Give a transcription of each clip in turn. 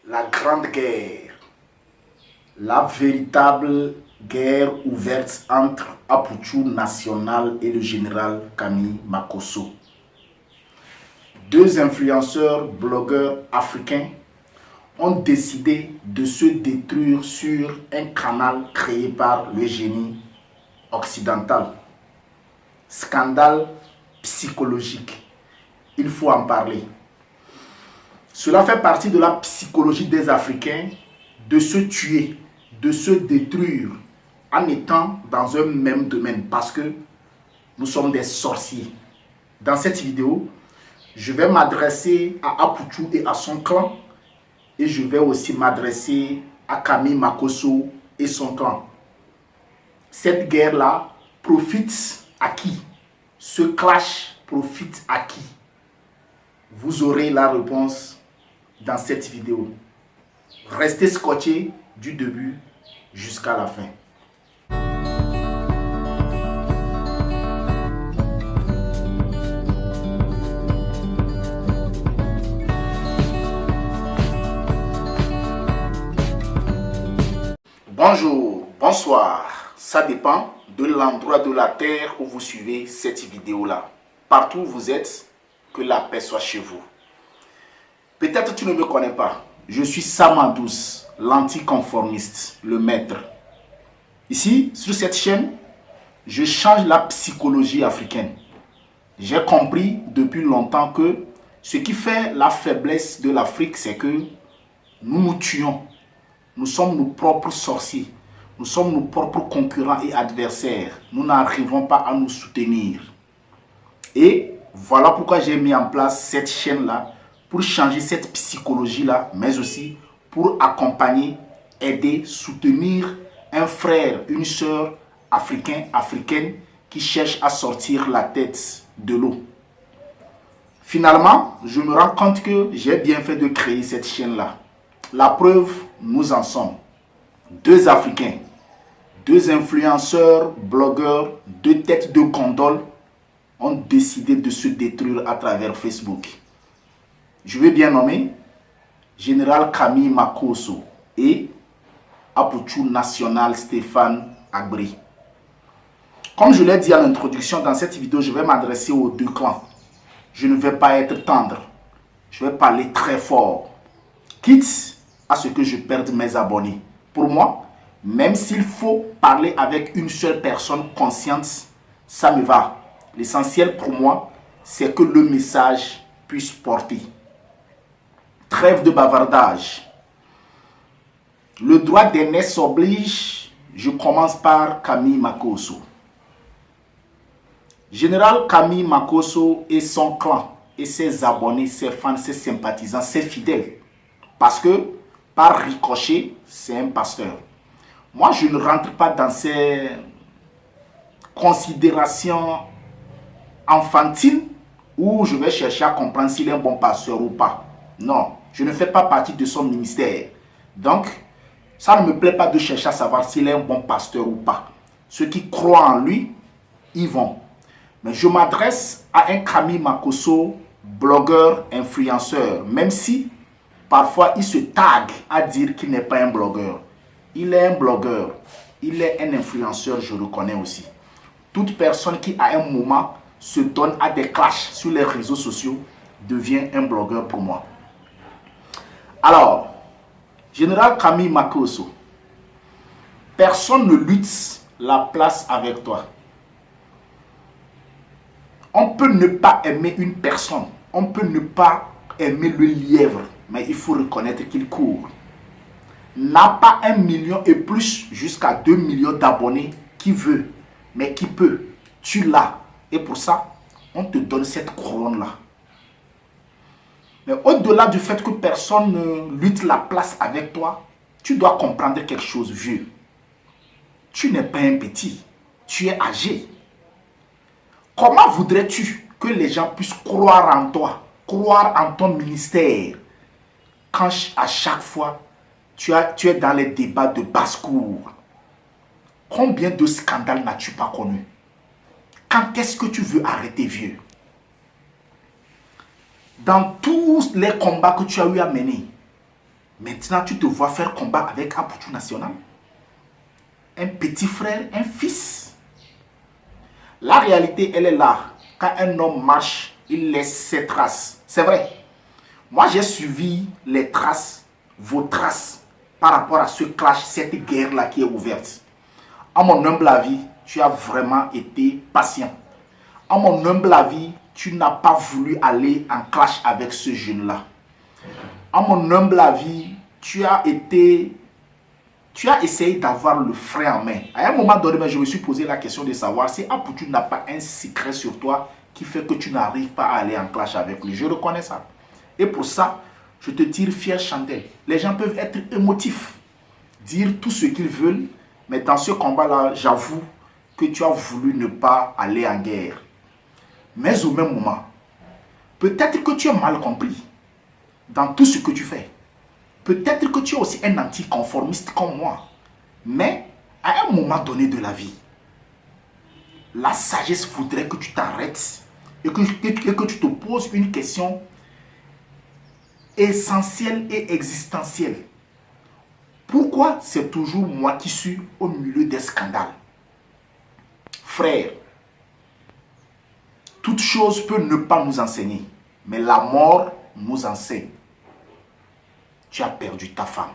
La Grande Guerre, la véritable guerre ouverte entre Apuchou National et le général Camille Makosso. Deux influenceurs, blogueurs africains ont décidé de se détruire sur un canal créé par le génie occidental. Scandale psychologique. Il faut en parler. Cela fait partie de la psychologie des Africains de se tuer, de se détruire en étant dans un même domaine parce que nous sommes des sorciers. Dans cette vidéo, je vais m'adresser à Apuchou et à son clan et je vais aussi m'adresser à Camille Makosso et son clan. Cette guerre-là profite à qui? Ce clash profite à qui? Vous aurez la réponse dans cette vidéo. Restez scotchés du début jusqu'à la fin. Bonjour, bonsoir. Ça dépend de l'endroit de la terre où vous suivez cette vidéo-là. Partout où vous êtes, que la paix soit chez vous. Peut-être tu ne me connais pas. Je suis Samadous, l'anticonformiste, le maître. Ici, sur cette chaîne, je change la psychologie africaine. J'ai compris depuis longtemps que ce qui fait la faiblesse de l'Afrique, c'est que nous nous tuons. Nous sommes nos propres sorciers. Nous sommes nos propres concurrents et adversaires. Nous n'arrivons pas à nous soutenir. Et voilà pourquoi j'ai mis en place cette chaîne-là, pour changer cette psychologie-là, mais aussi pour accompagner, aider, soutenir un frère, une sœur africaine qui cherche à sortir la tête de l'eau. Finalement, je me rends compte que j'ai bien fait de créer cette chaîne-là. La preuve, nous en sommes. Deux Africains, deux influenceurs, blogueurs, deux têtes de gondole ont décidé de se détruire à travers Facebook. Je vais bien nommer Général Camille Makosso et Apuchou National Stéphane Agbri. Comme je l'ai dit à l'introduction, dans cette vidéo, je vais m'adresser aux deux clans. Je ne vais pas être tendre. Je vais parler très fort. Quitte à ce que je perde mes abonnés. Pour moi, même s'il faut parler avec une seule personne consciente, ça me va. L'essentiel pour moi, c'est que le message puisse porter. Trêve de bavardage. Le droit d'aînesse oblige. Je commence par Camille Makosso. Général Camille Makosso et son clan, et ses abonnés, ses fans, ses sympathisants, ses fidèles. Parce que, par ricochet, c'est un pasteur. Moi, je ne rentre pas dans ces considérations enfantines où je vais chercher à comprendre s'il est un bon pasteur ou pas. Non, je ne fais pas partie de son ministère. Donc, ça ne me plaît pas de chercher à savoir s'il est un bon pasteur ou pas. Ceux qui croient en lui, ils vont. Mais je m'adresse à un Camille Makosso, blogueur, influenceur, même si parfois il se tague à dire qu'il n'est pas un blogueur. Il est un blogueur, il est un influenceur, je le connais aussi. Toute personne qui à un moment se donne à des clashs sur les réseaux sociaux devient un blogueur pour moi. Alors, Général Camille Makosso, personne ne lutte la place avec toi. On peut ne pas aimer une personne, on peut ne pas aimer le lièvre, mais il faut reconnaître qu'il court. N'a pas 1 million et plus jusqu'à 2 millions d'abonnés qui veut, mais qui peut. Tu l'as. Et pour ça, on te donne cette couronne-là. Mais au-delà du fait que personne ne lutte la place avec toi, tu dois comprendre quelque chose, vieux. Tu n'es pas un petit, tu es âgé. Comment voudrais-tu que les gens puissent croire en toi, croire en ton ministère, quand à chaque fois, tu es dans les débats de basse-cour? Combien de scandales n'as-tu pas connu? Quand est-ce que tu veux arrêter, vieux? Dans tous les combats que tu as eu à mener, Maintenant, tu te vois faire combat avec Aputu National. Un petit frère, un fils. La réalité, elle est là. Quand un homme marche, il laisse ses traces. C'est vrai. Moi, j'ai suivi les traces, vos traces, par rapport à ce clash, cette guerre-là qui est ouverte. À mon humble avis, tu as vraiment été patient. À mon humble avis, tu n'as pas voulu aller en clash avec ce jeune-là. À mon humble avis, tu as essayé d'avoir le frein en main. À un moment donné, je me suis posé la question de savoir si Aputu n'a pas un secret sur toi qui fait que tu n'arrives pas à aller en clash avec lui. Je reconnais ça. Et pour ça, je te tire fière chandelle. Les gens peuvent être émotifs, dire tout ce qu'ils veulent, mais dans ce combat-là, j'avoue que tu as voulu ne pas aller en guerre. Mais au même moment, peut-être que tu as mal compris dans tout ce que tu fais. Peut-être que tu es aussi un anticonformiste comme moi. Mais à un moment donné de la vie, la sagesse voudrait que tu t'arrêtes et que tu te poses une question essentielle et existentielle. Pourquoi c'est toujours moi qui suis au milieu des scandales? Frère, toute chose peut ne pas nous enseigner, mais la mort nous enseigne. Tu as perdu ta femme.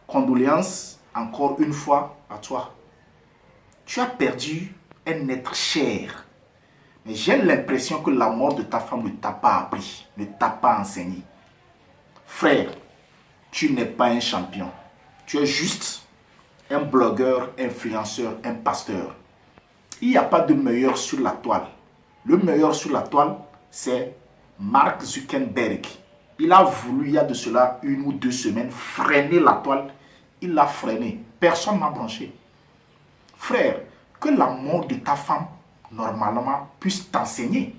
Condoléances encore une fois à toi. Tu as perdu un être cher. Mais j'ai l'impression que la mort de ta femme ne t'a pas appris, ne t'a pas enseigné. Frère, tu n'es pas un champion. Tu es juste un blogueur, influenceur, un pasteur. Il n'y a pas de meilleur sur la toile. Le meilleur sur la toile, c'est Mark Zuckerberg. Il a voulu, il y a de cela 1 ou 2 semaines, freiner la toile. Il l'a freiné. Personne n'a branché. Frère, que la mort de ta femme, normalement, puisse t'enseigner.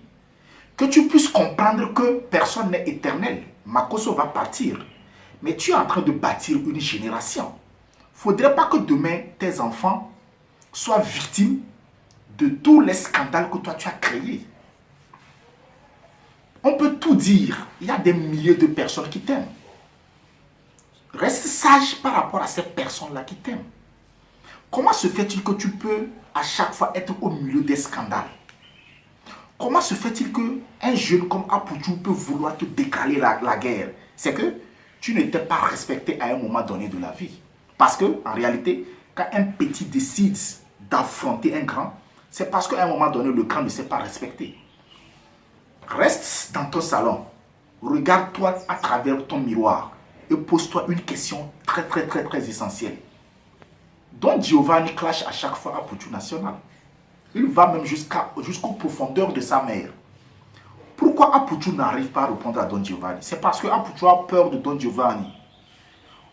Que tu puisses comprendre que personne n'est éternel. Makosso va partir. Mais tu es en train de bâtir une génération. Il ne faudrait pas que demain, tes enfants soient victimes de tous les scandales que toi, tu as créés. On peut tout dire. Il y a des milliers de personnes qui t'aiment. Reste sage par rapport à ces personnes-là qui t'aiment. Comment se fait-il que tu peux à chaque fois être au milieu des scandales? Comment se fait-il qu'un jeune comme Aputu peut vouloir te décaler la guerre? C'est que tu n'étais pas respecté à un moment donné de la vie. Parce que, en réalité, quand un petit décide d'affronter un grand, c'est parce qu'à un moment donné, le grand ne s'est pas respecté. Reste dans ton salon, regarde-toi à travers ton miroir et pose-toi une question très essentielle. Don Giovanni clash à chaque fois Aputu National. Il va même jusqu'aux profondeurs de sa mère. Pourquoi Aputu n'arrive pas à répondre à Don Giovanni? C'est parce que Aputu a peur de Don Giovanni.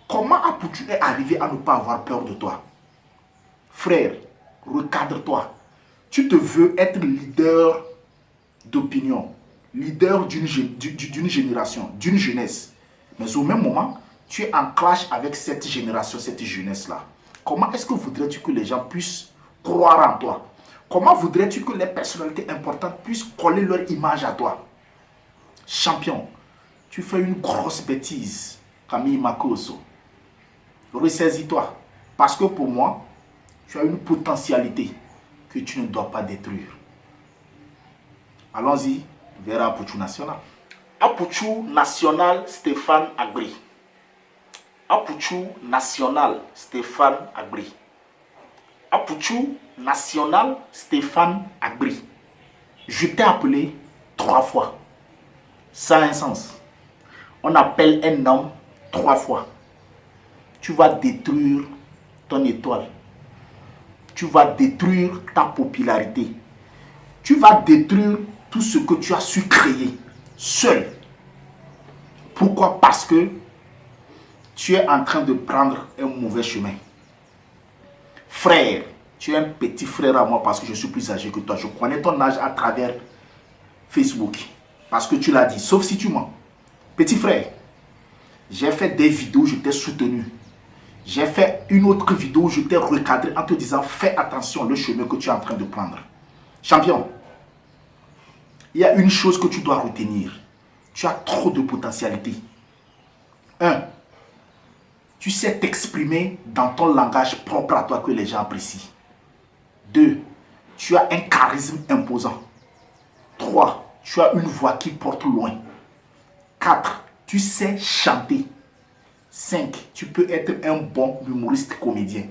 Comment Aputu est arrivé à ne pas avoir peur de toi? Frère, recadre-toi. Tu te veux être leader d'opinion, leader d'une génération, d'une jeunesse. Mais au même moment, tu es en clash avec cette génération, cette jeunesse-là. Comment est-ce que voudrais-tu que les gens puissent croire en toi? Comment voudrais-tu que les personnalités importantes puissent coller leur image à toi? Champion, tu fais une grosse bêtise, Camille Makosso. Ressaisis-toi. Parce que pour moi, tu as une potentialité que tu ne dois pas détruire. Allons-y vers Aputu National. Aputu National Stéphane Agbri. Aputu National Stéphane Agbri. Aputu National Stéphane Agbri. Je t'ai appelé 3 fois. Ça a un sens. On appelle un homme 3 fois. Tu vas détruire ton étoile. Tu vas détruire ta popularité. Tu vas détruire tout ce que tu as su créer seul. Pourquoi? Parce que tu es en train de prendre un mauvais chemin. Frère, tu es un petit frère à moi parce que je suis plus âgé que toi. Je connais ton âge à travers Facebook. Parce que tu l'as dit, sauf si tu mens. Petit frère, j'ai fait des vidéos où je t'ai soutenu. J'ai fait une autre vidéo où je t'ai recadré en te disant fais attention le chemin que tu es en train de prendre. Champion, il y a une chose que tu dois retenir. Tu as trop de potentialité. 1. Tu sais t'exprimer dans ton langage propre à toi que les gens apprécient. 2. Tu as un charisme imposant. 3. Tu as une voix qui porte loin. 4. Tu sais chanter. 5. Tu peux être un bon humoriste comédien.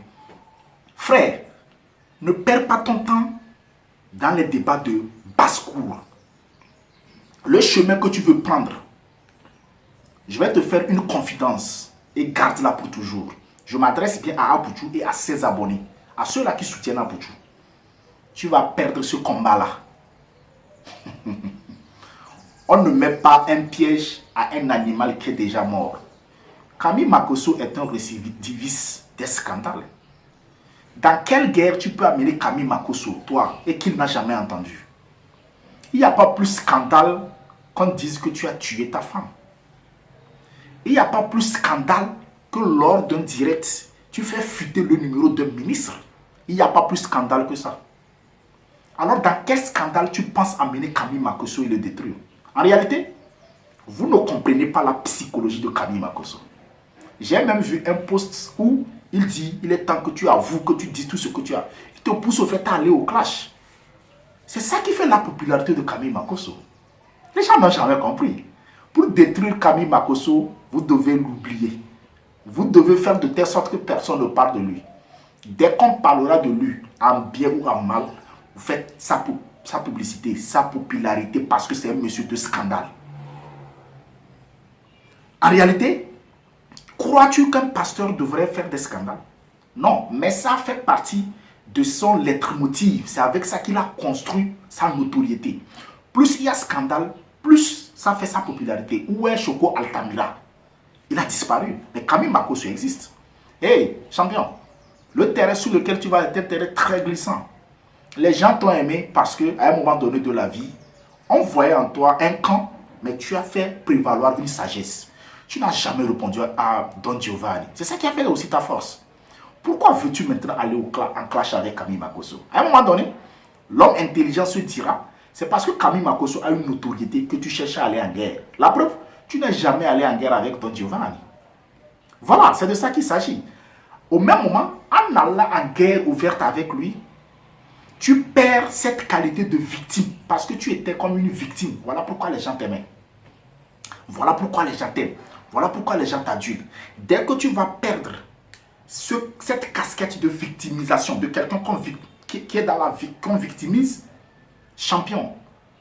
Frère, ne perds pas ton temps dans les débats de basse-cour. Le chemin que tu veux prendre, je vais te faire une confidence et garde-la pour toujours. Je m'adresse bien à Abouchou et à ses abonnés, à ceux-là qui soutiennent Abouchou. Tu vas perdre ce combat-là. On ne met pas un piège à un animal qui est déjà mort. Camille Makosso est un récidiviste des scandales. Dans quelle guerre tu peux amener Camille Makosso, toi, et qu'il n'a jamais entendu? Il n'y a pas plus scandale qu'on dise que tu as tué ta femme. Il n'y a pas plus scandale que lors d'un direct, tu fais fuiter le numéro d'un ministre. Il n'y a pas plus scandale que ça. Alors, dans quel scandale tu penses amener Camille Makosso et le détruire? En réalité, vous ne comprenez pas la psychologie de Camille Makosso. J'ai même vu un post où il dit, il est temps que tu avoues, que tu dises tout ce que tu as. Il te pousse au fait à aller au clash. C'est ça qui fait la popularité de Camille Makosso. Les gens n'ont jamais compris. Pour détruire Camille Makosso, vous devez l'oublier. Vous devez faire de telle sorte que personne ne parle de lui. Dès qu'on parlera de lui, en bien ou en mal, vous faites sa publicité, sa popularité, parce que c'est un monsieur de scandale. En réalité, crois-tu qu'un pasteur devrait faire des scandales? Non, mais ça fait partie de son leitmotiv. C'est avec ça qu'il a construit sa notoriété. Plus il y a scandale, plus ça fait sa popularité. Où est Choco Altamira? Il a disparu. Mais Camille Makosso existe. Hey, champion, le terrain sur lequel tu vas être un terrain très glissant. Les gens t'ont aimé parce qu'à un moment donné de la vie, on voyait en toi un camp, mais tu as fait prévaloir une sagesse. Tu n'as jamais répondu à Don Giovanni. C'est ça qui a fait aussi ta force. Pourquoi veux-tu maintenant aller en clash avec Camille Makosso? À un moment donné, l'homme intelligent se dira, c'est parce que Camille Makosso a une notoriété que tu cherches à aller en guerre. La preuve, tu n'es jamais allé en guerre avec Don Giovanni. Voilà, c'est de ça qu'il s'agit. Au même moment, en allant en guerre ouverte avec lui, tu perds cette qualité de victime parce que tu étais comme une victime. Voilà pourquoi les gens t'aimaient. Voilà pourquoi les gens t'aiment. Voilà pourquoi les gens t'adulent. Dès que tu vas perdre cette casquette de victimisation de quelqu'un qui est dans la vie, qu'on victimise, champion,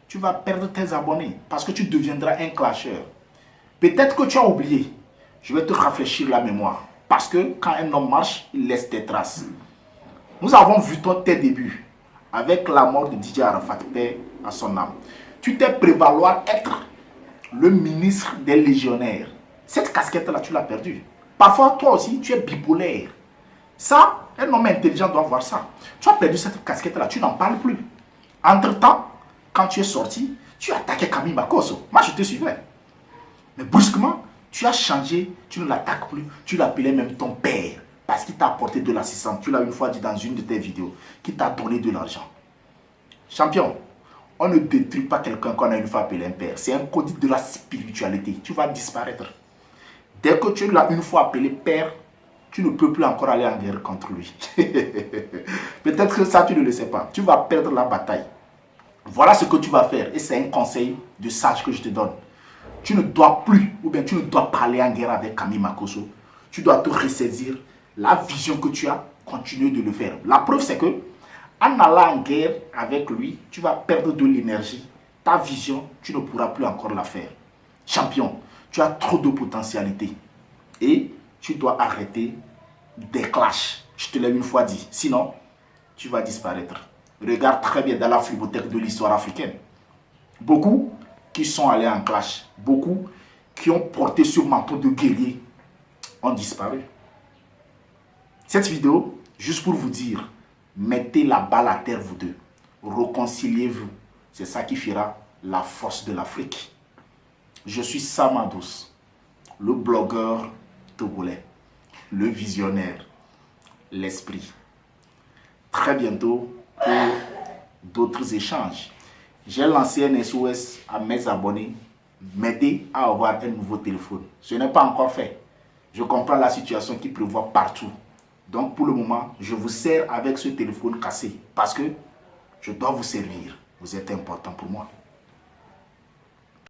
tu vas perdre tes abonnés parce que tu deviendras un clasheur. Peut-être que tu as oublié. Je vais te rafraîchir la mémoire. Parce que quand un homme marche, il laisse des traces. Nous avons vu tes débuts avec la mort de Didier Arafat, paix à son âme. Tu t'es prévaloir être le ministre des légionnaires. Cette casquette-là, tu l'as perdue. Parfois, toi aussi, tu es bipolaire. Ça, un homme intelligent doit voir ça. Tu as perdu cette casquette-là, tu n'en parles plus. Entre-temps, quand tu es sorti, tu attaquais Camille Makosso. Moi, je te suivais. Mais brusquement, tu as changé, tu ne l'attaques plus, tu l'appelais même ton père. Parce qu'il t'a apporté de l'assistance. Tu l'as une fois dit dans une de tes vidéos, qui t'a donné de l'argent. Champion, on ne détruit pas quelqu'un qu'on a une fois appelé un père. C'est un code de la spiritualité. Tu vas disparaître. Dès que tu l'as une fois appelé père, tu ne peux plus encore aller en guerre contre lui. Peut-être que ça, tu ne le sais pas. Tu vas perdre la bataille. Voilà ce que tu vas faire. Et c'est un conseil de sage que je te donne. Tu ne dois plus, ou bien tu ne dois pas aller en guerre avec Camille Makosso. Tu dois te ressaisir. La vision que tu as, continue de le faire. La preuve, c'est que en allant en guerre avec lui, tu vas perdre de l'énergie. Ta vision, tu ne pourras plus encore la faire. Champion, tu as trop de potentialité. Et tu dois arrêter des clashs. Je te l'ai une fois dit. Sinon, tu vas disparaître. Regarde très bien dans la fibrotech de l'histoire africaine. Beaucoup qui sont allés en clash, beaucoup qui ont porté ce manteau de guerrier ont disparu. Cette vidéo, juste pour vous dire, mettez la balle à terre vous deux. Réconciliez-vous. C'est ça qui fera la force de l'Afrique. Je suis Sam Adous, le blogueur togolais, le visionnaire, l'esprit. Très bientôt pour d'autres échanges. J'ai lancé un SOS à mes abonnés. M'aider à avoir un nouveau téléphone. Ce n'est pas encore fait. Je comprends la situation qui prévoit partout. Donc pour le moment, je vous sers avec ce téléphone cassé parce que je dois vous servir. Vous êtes important pour moi.